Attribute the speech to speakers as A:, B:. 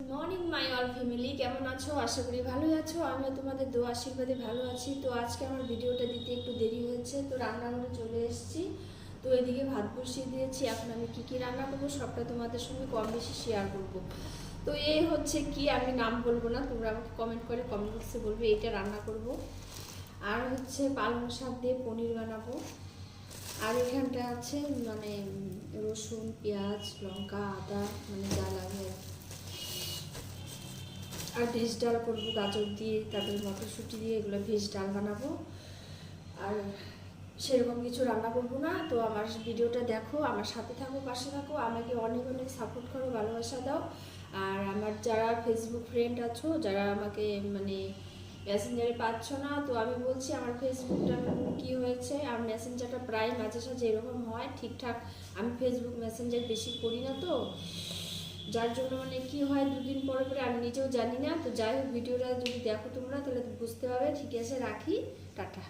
A: Morning my all family, কেমন আছো? আশা করি ভালোই আছো। আমিও তোমাদের দোয়া আশীর্বাদে ভালো আছি। তো আজকে আমার ভিডিওটা দিতে একটু দেরি হয়েছে, তো রান্নাঘরে চলে এসেছি। তো এদিকে ভাত বসিয়ে দিয়েছি। এখন আমি কি কি রান্না করবো সবটা তোমাদের সঙ্গে কম বেশি শেয়ার করব। তো এই হচ্ছে কি, আমি নাম বলবো না, তোমরা আমাকে কমেন্ট বক্সে বলবে এইটা রান্না করব। আর হচ্ছে পালং শাক দিয়ে পনির বানাবো। আর এখানটা আছে মানে রসুন, পেঁয়াজ, লঙ্কা, আদা, মানে যা লাগে। আর ভেজ ডাল করবো গাজর দিয়ে, তারপরে মটরশুঁটি দিয়ে, এগুলো ভেজ ডাল বানাবো। আর সেরকম কিছু রান্না করবো না। তো আমার ভিডিওটা দেখো, আমার সাথে থাকো, পাশে থাকো, আমাকে অনেক অনেক সাপোর্ট করো, ভালোবাসা দাও। আর আমার যারা ফেসবুক ফ্রেন্ড আছো, যারা আমাকে মানে মেসেঞ্জারে পাচ্ছ না, তো আমি বলছি আমার ফেসবুকটা কি হয়েছে, আর মেসেঞ্জারটা প্রায় মাঝে সাঝে এরকম হয় ঠিকঠাক। আমি ফেসবুক মেসেঞ্জার বেশি করি না, তো যার জন্য মানে কি হয় দুদিন পরে পরে আমি নিজেও জানি না। তো যাই হোক, ভিডিওটা যদি দেখো তোমরা তাহলে বুঝতে পারবে। ঠিক আছে, রাখি, টাটা।